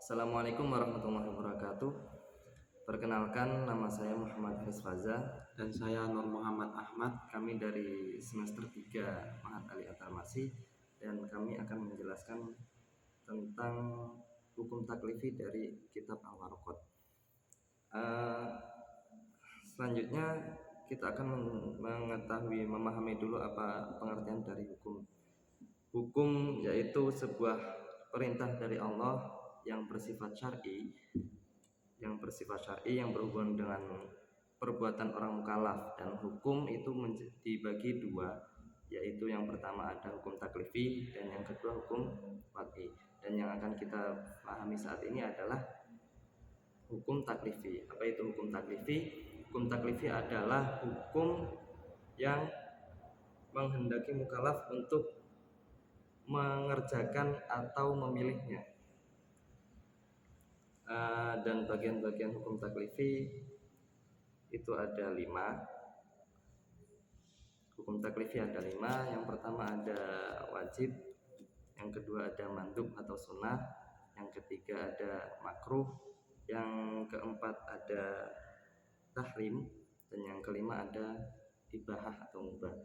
Assalamualaikum warahmatullahi wabarakatuh. Perkenalkan, nama saya Muhammad Haris Faza. Dan saya Nur Muhammad Ahmad. Kami dari semester 3 Mahat Ali At-Tarmasi, dan kami akan menjelaskan tentang hukum taklifi dari kitab Al-Waraqat. Selanjutnya kita akan memahami dulu apa pengertian dari hukum. Hukum yaitu sebuah perintah dari Allah yang bersifat syar'i, yang berhubungan dengan perbuatan orang mukallaf. Dan hukum itu dibagi dua, yaitu yang pertama ada hukum taklifi dan yang kedua hukum wad'i. Dan yang akan kita pahami saat ini adalah hukum taklifi. Apa itu hukum taklifi? Hukum taklifi adalah hukum yang menghendaki mukallaf untuk mengerjakan atau memilihnya. Dan bagian-bagian hukum taklifi itu ada 5. Hukum taklifi ada 5. Yang pertama ada wajib, yang kedua ada mandub atau sunnah, yang ketiga ada makruh, yang keempat ada tahrim, dan yang kelima ada ibahah atau mubah.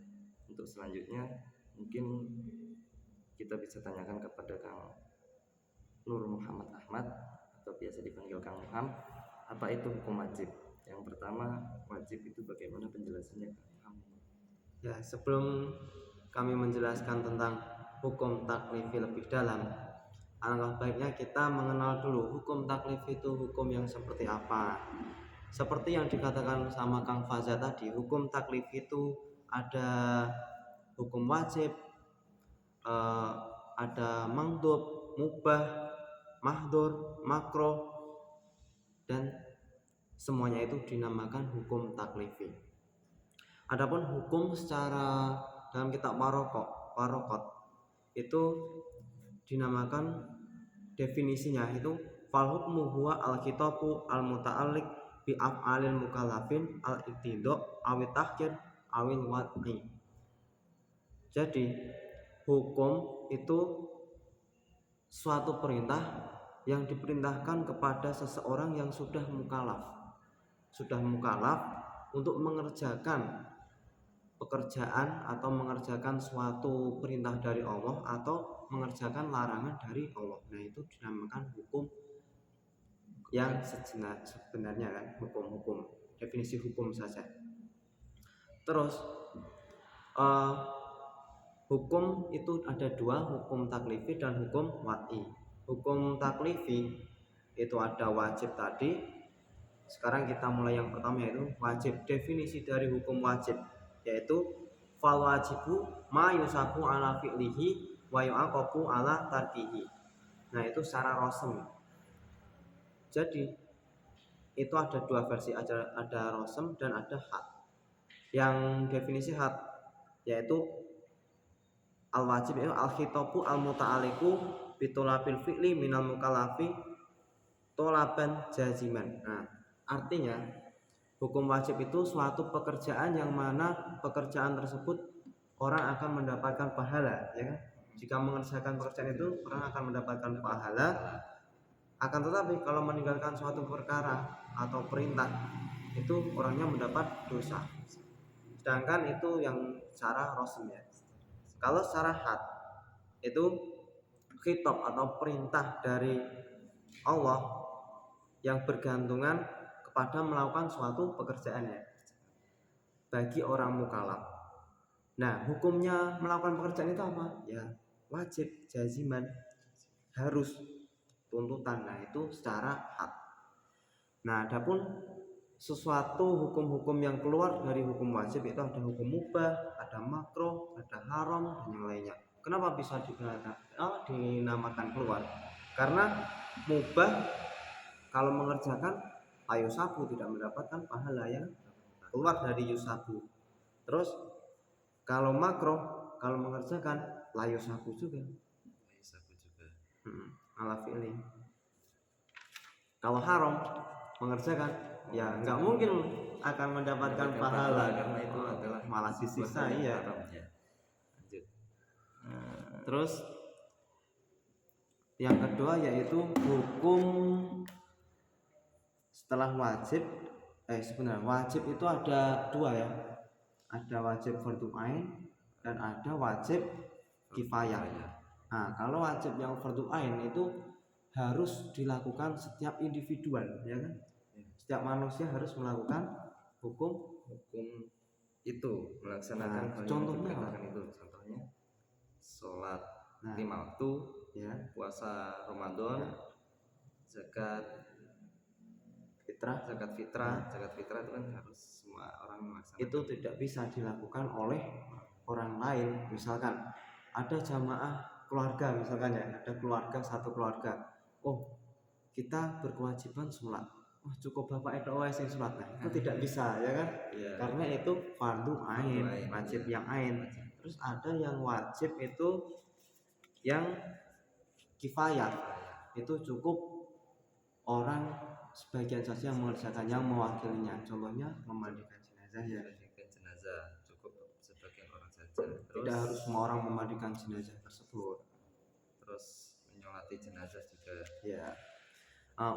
Untuk selanjutnya mungkin kita bisa tanyakan kepada Kang Nur Muhammad Ahmad atau biasa dipanggil Kang Muham, apa itu hukum wajib? Yang pertama, wajib itu bagaimana penjelasannya, Kang? Ya, sebelum kami menjelaskan tentang hukum taklifi lebih dalam, alangkah baiknya kita mengenal dulu hukum taklifi itu hukum yang seperti apa. Seperti yang dikatakan sama Kang Faza tadi, hukum taklifi itu ada hukum wajib, ada mandub, mubah, mahdur, makruh, dan semuanya itu dinamakan hukum taklifi. Adapun hukum secara dalam kitab Waraqat itu dinamakan, definisinya itu fal hukmu huwa al-khitabu al-muta'alliq bi af'alil mukallafin al-iqtida' awit tahkir awil wad'i. Jadi hukum itu suatu perintah yang diperintahkan kepada seseorang yang sudah mukallaf untuk mengerjakan pekerjaan atau mengerjakan suatu perintah dari Allah atau mengerjakan larangan dari Allah. Nah, itu dinamakan hukum yang sebenarnya kan, hukum definisi hukum saja. Terus hukum itu ada dua, hukum taklifi dan hukum wad'i. Hukum taklifi itu ada wajib tadi. Sekarang kita mulai yang pertama, yaitu wajib. Definisi dari hukum wajib yaitu fal wajibu ma yusabu ala fi'lihi wa yu'aqabu ala tarkihi. Nah, itu secara rosem. Jadi itu ada dua versi, ada rosem dan ada had. Yang definisi had yaitu al wajib itu al khitabu al muta'alliqu bitulabil fi'li minal mukallafi tolaban jaziman. Nah, artinya hukum wajib itu suatu pekerjaan yang mana pekerjaan tersebut orang akan mendapatkan pahala, ya kan? Jika mengerjakan pekerjaan itu orang akan mendapatkan pahala. Akan tetapi kalau meninggalkan suatu perkara atau perintah itu orangnya mendapat dosa. Sedangkan itu yang secara rosem ya. Kalau secara had itu khitab atau perintah dari Allah yang bergantungan kepada melakukan suatu pekerjaannya bagi orang mukallaf. Nah, hukumnya melakukan pekerjaan itu apa? Ya, wajib, jaziman, harus, tuntutan. Nah, itu secara had. Nah, adapun sesuatu hukum-hukum yang keluar dari hukum wajib itu ada hukum mubah, ada makruh, ada haram, dan yang lainnya. Kenapa bisa dinamakan keluar? Karena mubah kalau mengerjakan ayusabu tidak mendapatkan pahala yang keluar dari yusabu. Terus kalau makruh kalau mengerjakan layusabu juga. Ala fi'li. Kalau haram mengerjakan ya nggak mungkin akan mendapatkan pahala karena itu adalah malah disiksa. Iya. haram, ya. Lanjut. Terus Yang kedua yaitu hukum setelah wajib. Sebenarnya wajib itu ada dua ya, ada wajib fardhu ain dan ada wajib kifayah. Nah, kalau wajib yang fardhu ain itu harus dilakukan setiap individual, ya kan? Setiap manusia harus melakukan hukum itu, melaksanakan contohnya itu. Contohnya sholat 5 waktu, ya, puasa Ramadan, zakat fitrah itu kan harus semua orang melaksanakan. Itu tidak bisa dilakukan oleh orang lain. Misalkan ada jamaah keluarga, misalkan ya, ada keluarga, satu keluarga, kita berkewajiban sholat, cukup bapak itu yang sholat. Nah, itu tidak bisa, ya kan? Karena itu fardu ain, wajib yang ain. Terus ada yang wajib itu yang kifayah, itu cukup orang sebagian saja yang mengerjakan, yang mewakilinya. Contohnya memandikan jenazah, ya. Cukup sebagian orang saja. Tidak harus semua orang memandikan jenazah tersebut. Terus menyolati jenazah juga. Ya.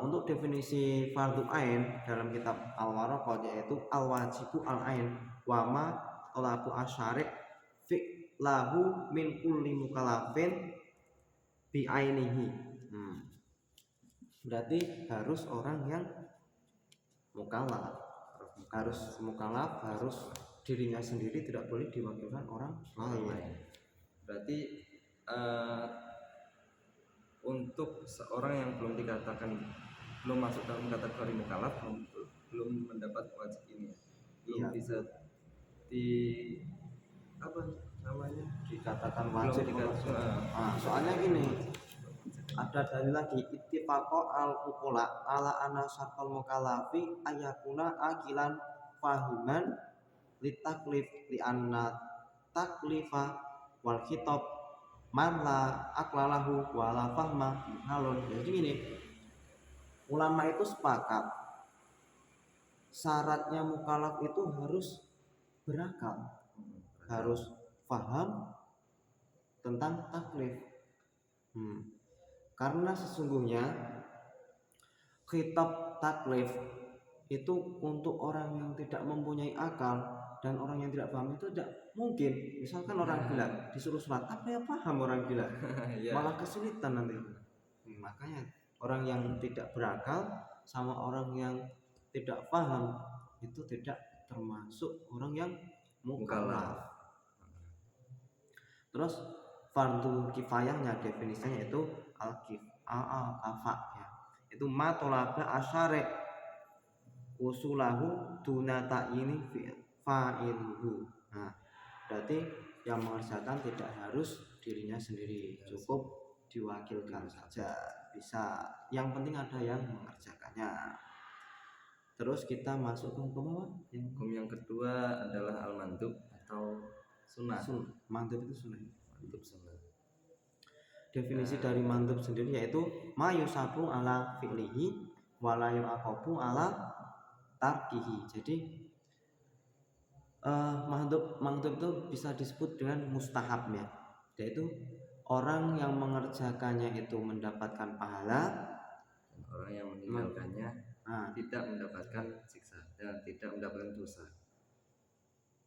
Untuk definisi fardu ain dalam kitab Al-Waraqah yaitu al-wajibu al-ain wa ma talabu asyari' fi lahu min kulli mukallafin bi ainihi. Berarti harus orang yang mukallaf, harus dirinya sendiri, tidak boleh diwakilkan orang lain. Berarti untuk seorang yang belum masuk dalam kategori mukallaf, belum mendapat wajib ini, belum bisa dikatakan wajib. Soalnya gini, ada dalil lagi, ittifaqo al-uqula ala anna syartal mukallafi ayakuna akilan fahiman litaklif li anna taklifa wal khitab man la aklalahu wa la fahma halun. Jadi gini, ulama itu sepakat syaratnya mukallaf itu harus berakal, harus paham tentang taklif. Karena sesungguhnya khitab taklif itu untuk orang yang tidak mempunyai akal dan orang yang tidak paham itu tidak mungkin. Misalkan orang gila disuruh sholat, apa yang paham orang gila? Malah kesulitan nanti. Makanya orang yang tidak berakal sama orang yang tidak paham itu tidak termasuk orang yang mukallaf. Terus fardu kifayahnya definisinya itu al-kafa, ya. Itu ma tolaba asyari' usulahu dunata ini fa'iluhu. Nah, berarti yang mengerjakan tidak harus dirinya sendiri, cukup diwakilkan saja bisa. Yang penting ada yang mengerjakannya. Terus kita masuk ke hukum apa? Hukum yang kedua adalah al-mandub atau sunnah. Mandub itu sunnah. Sunnah. Definisi dari mandub sendiri yaitu ma yusabu ala fi'lihi wa la yu'aqabu ala tarkihi. Jadi mandub itu bisa disebut dengan mustahabnya, yaitu orang yang mengerjakannya itu mendapatkan pahala, dan orang yang meninggalkannya tidak mendapatkan siksa dan tidak mendapatkan dosa.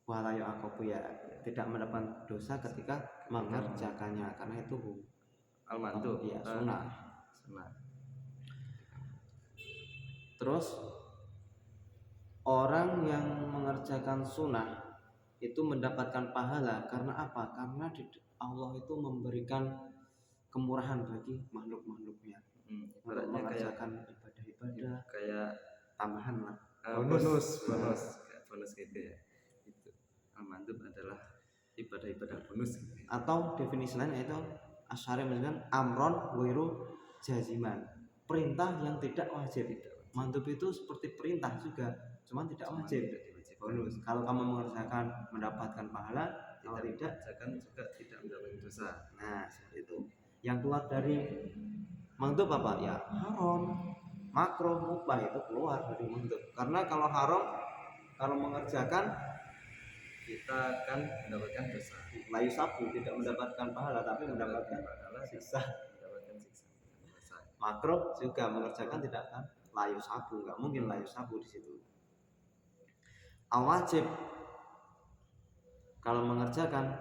Wala yu'aqabu, ya, tidak mendapatkan dosa ketika mengerjakannya, karena itu al-mandub, ya, sunnah. Terus orang yang mengerjakan sunnah itu mendapatkan pahala karena apa? Karena Allah itu memberikan kemurahan bagi makhluk-makhluknya. Mengerjakan ibadah-ibadah kayak tambahan lah, bonus gitu ya. Itu al-mandub adalah ibadah-ibadah bonus gitu. Atau definisi lain yaitu asyari dengan amron wiru jaziman, perintah yang tidak wajib. Mandub itu seperti perintah juga, cuma tidak wajib, bonus. Kalau kamu mengerjakan mendapatkan pahala, kalau tidak juga tidak mendapatkan dosa. Nah, seperti itu. Yang keluar dari mandub apa? Ya haram, makruh, mubah, itu keluar dari mandub. Karena kalau haram, kalau mengerjakan kita akan mendapatkan dosa. Layu sabu, tidak mendapatkan pahala tapi mendapatkan siksa. makruh juga mengerjakan tidak akan layu sabu, nggak mungkin layu sabu di situ. Al wajib kalau mengerjakan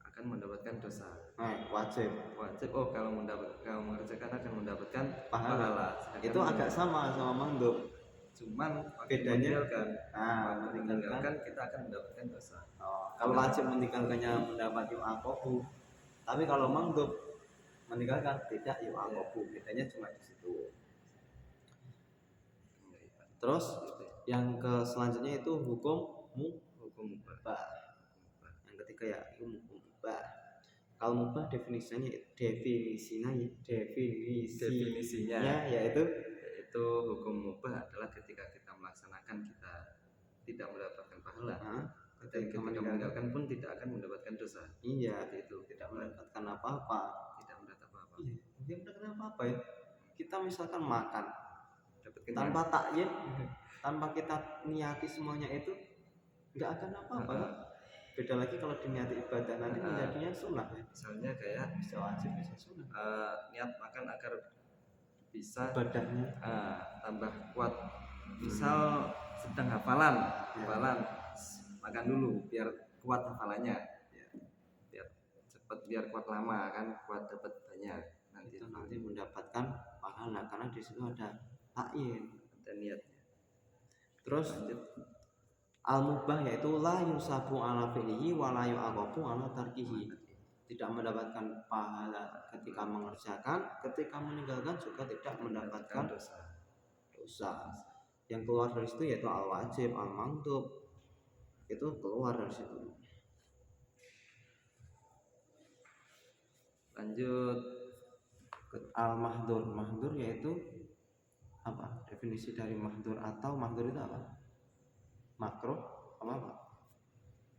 akan mendapatkan dosa. wajib Oh, kalau mengerjakan akan mendapatkan pahala. Sedangkan Itu agak sama mandub. Cuman bedanya meninggalkan kita akan mendapatkan dosa. Kalau wajib meninggalkannya mendapat yu'aqobu, tapi kalau mandub meninggalkan tidak yu'aqobu. Bedanya cuma di situ. Terus yang ke selanjutnya itu hukum mubah. Yang ketiga ya hukum mubah. Kalau mubah definisinya yaitu hukum mubah adalah ketika kita melaksanakan kita tidak mendapatkan pahala. Dan ketika meninggalkan pun tidak akan mendapatkan dosa. Iya, itu tidak mendapatkan apa-apa. Tidak mendapatkan apa-apa. Iya, tidak mendapatkan apa-apa ya. Kita misalkan makan tanpa takyin, tanpa kita niati semuanya itu nggak akan apa-apa. Beda lagi kalau diniati ibadah nanti menjadinya sunnah ya. Misalnya kayak bisa wajib bisa sunnah. Niat makan agar bisa ibadahnya tambah kuat. Misal sedang hafalan makan dulu biar kuat hafalannya, biar cepat, biar kuat lama kan, kuat dapat banyak. Nanti mendapatkan pahala karena di situ ada takyin, ada niatnya. Terus al-mubah yaitu la yusabu ala fi'lihi wa la yu'aqabu ala tarkihi. Tidak mendapatkan pahala ketika mengerjakan, ketika meninggalkan juga tidak mendapatkan dosa. Yang keluar dari situ yaitu al-wajib, al-mandub, itu keluar dari situ. Lanjut ke al-mahdur. Mahdur yaitu apa? Definisi dari mahdur atau mahdur itu apa? Makruh apa?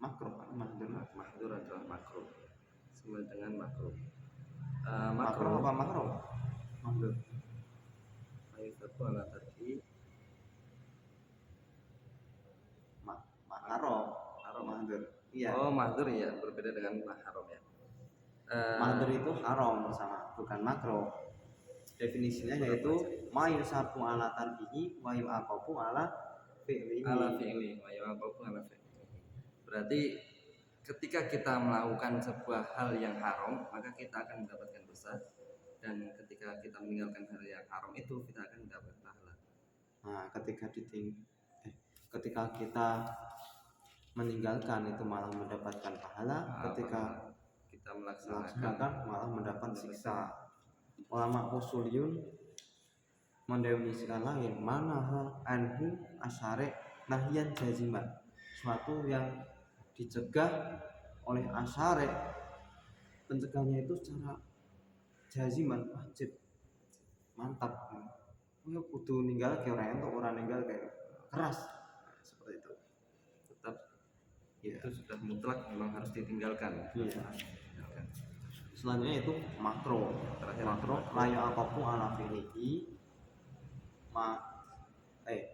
Makruh. Mahdur adalah makruh. Sama dengan makruh. Makruh apa makruh? Mahdur. Ayat ala tarki. Haram mahdur. Iya. Oh, mahdur ya, berbeda dengan haram ya. Mahdur itu haram sama, bukan makruh. Definisinya yaitu ma yusabu ala tarkihi wa yu'aqabu ala fi'lihi. Berarti ketika kita melakukan sebuah hal yang haram, maka kita akan mendapatkan dosa, dan ketika kita meninggalkan hal yang haram itu kita akan mendapatkan pahala. Nah, ketika kita meninggalkan itu malah mendapatkan pahala, ketika kita melaksanakan malah mendapat siksa. Ulama usuliyun mendefinisikan lain, manaha anhu asyari' nahyan jaziman, suatu yang dicegah oleh asyari', pencegahannya itu secara jaziman, wajib, mantap. Yo kudu ninggal ke orang ninggal kayak keras, seperti itu. Tetap ya, itu sudah mutlak memang harus ditinggalkan. Iya. Selanjutnya itu makro. La yu'aqabu ala fi'lihi.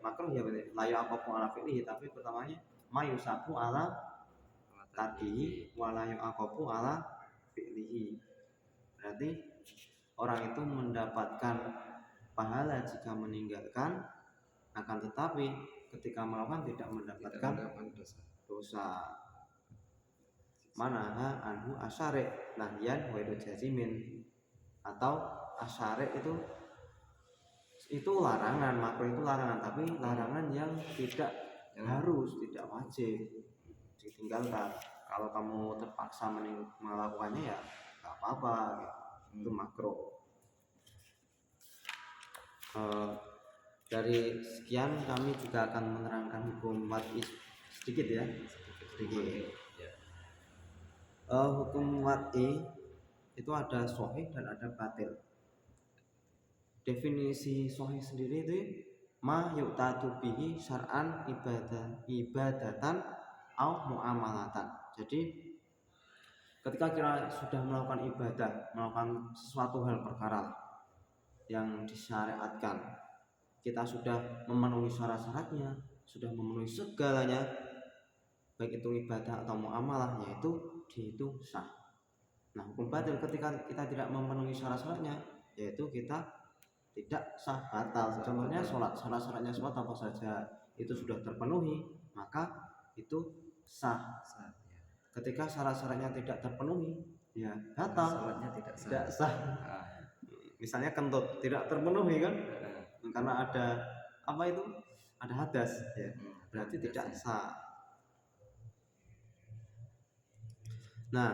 Makro ya betul. La yu'aqabu ala fi'lihi, tapi pertamanya ma yusabu ala tadi wa la yu'aqabu ala fi'lihi. Berarti orang itu mendapatkan pahala jika meninggalkan, akan tetapi ketika melakukan tidak mendapatkan dosa. Manaha anhu asyari' nahyan wa jazimin, atau asyari' itu larangan, makruh itu larangan, tapi larangan yang tidak harus, tidak wajib ditinggalkan. Kalau kamu terpaksa melakukannya ya nggak apa-apa, itu makruh. Dari sekian kami juga akan menerangkan hukum wad'i sedikit ya, sedikit. Hukum wad'i itu ada sahih dan ada batil. Definisi sahih sendiri itu ma yu'tadu bihi syar'an ibadatan au muamalatan. Jadi ketika kita sudah melakukan ibadah, melakukan sesuatu hal perkara yang disyariatkan, kita sudah memenuhi syarat-syaratnya, sudah memenuhi segalanya, baik itu ibadah atau muamalahnya, itu dihitung sah. Nah, hukum batil ketika kita tidak memenuhi syarat-syaratnya, yaitu kita tidak sah batal. Contohnya sholat, syarat-syaratnya sholat apa saja itu sudah terpenuhi, maka itu sah. Sah, ya. Ketika syarat-syaratnya tidak terpenuhi, ya batal, Sholatnya tidak sah. tidak sah. Ah, Misalnya kentut tidak terpenuhi kan, ah, karena ada apa itu, ada hadas, ya berarti hadas, tidak ya. sah. Nah,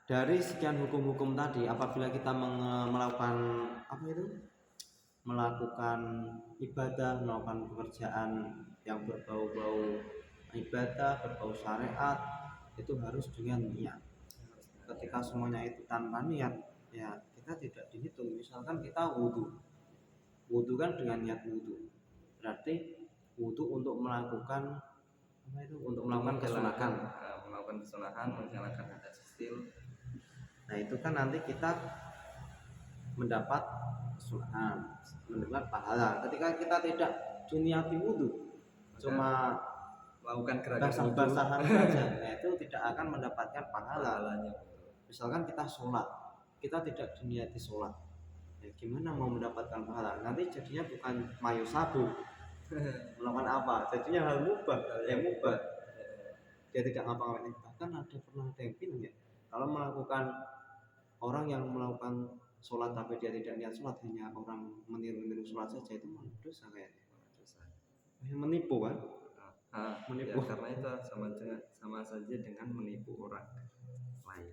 dari sekian hukum-hukum tadi, apabila kita melakukan apa itu, melakukan ibadah, melakukan pekerjaan yang berbau-bau ibadah, berbau syariat, itu harus dengan niat. Ketika semuanya itu tanpa niat, ya kita tidak dihitung. Misalkan kita wudhu kan dengan niat wudhu, berarti wudhu untuk melakukan apa itu, untuk melakukan kesunahan, melakukan kesunahan, menghilangkan hadas kecil. Nah itu kan nanti kita mendapat kesunahan, mendapat pahala. Ketika kita tidak diniati wudhu, cuma melakukan gerakan basah-basahan saja, nah itu tidak akan mendapatkan pahalanya. wudhu. Misalkan kita sholat, kita tidak diniati sholat, ya gimana mau mendapatkan pahala? Nanti jadinya bukan mayu sabu, melakukan apa? Jadinya hal mubah, mubah. Dia tidak ngapa-ngapain. Bahkan pernah ada yang bilang ya, kalau melakukan, orang yang melakukan sholat tapi dia tidak niat sholat, hanya orang meniru-niru sholat saja, itu malah dosa kayaknya. Menipu kan? Menipu. Ya, karena itu sama saja dengan menipu orang lain.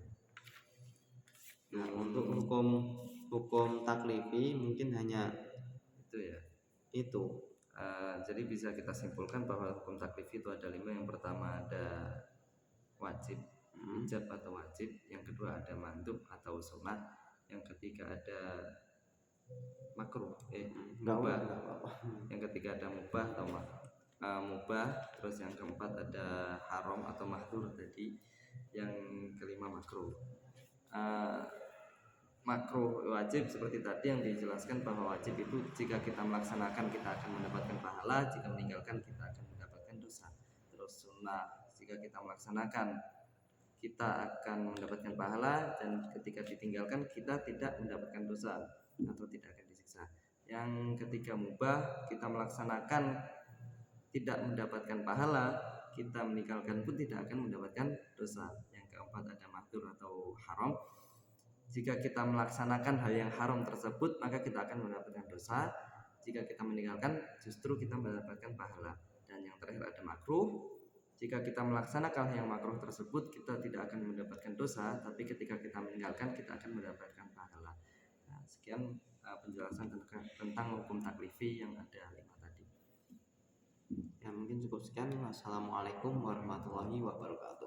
Nah, untuk hukum taklifi mungkin hanya itu ya. Itu. Jadi bisa kita simpulkan bahwa hukum taklifi itu ada 5. Yang pertama ada wajib, ijab atau wajib. Yang kedua ada mandub atau sunnah. Yang ketiga ada makruh, mubah. Yang ketiga ada mubah atau mubah. Terus yang keempat ada haram atau mahdur tadi. Yang kelima makruh. Makruh wajib seperti tadi yang dijelaskan bahwa wajib itu jika kita melaksanakan kita akan mendapatkan pahala, jika meninggalkan kita akan mendapatkan dosa. Terus sunnah, jika kita melaksanakan kita akan mendapatkan pahala, dan ketika ditinggalkan kita tidak mendapatkan dosa atau tidak akan disiksa. Yang ketiga mubah, kita melaksanakan tidak mendapatkan pahala, kita meninggalkan pun tidak akan mendapatkan dosa. Yang keempat ada mahdur atau haram. Jika kita melaksanakan hal yang haram tersebut, maka kita akan mendapatkan dosa. Jika kita meninggalkan, justru kita mendapatkan pahala. Dan yang terakhir ada makruh. Jika kita melaksanakan hal yang makruh tersebut, kita tidak akan mendapatkan dosa, tapi ketika kita meninggalkan, kita akan mendapatkan pahala. Nah, sekian penjelasan tentang hukum taklifi yang ada 5 tadi. Ya mungkin cukup sekian. Wassalamualaikum warahmatullahi wabarakatuh.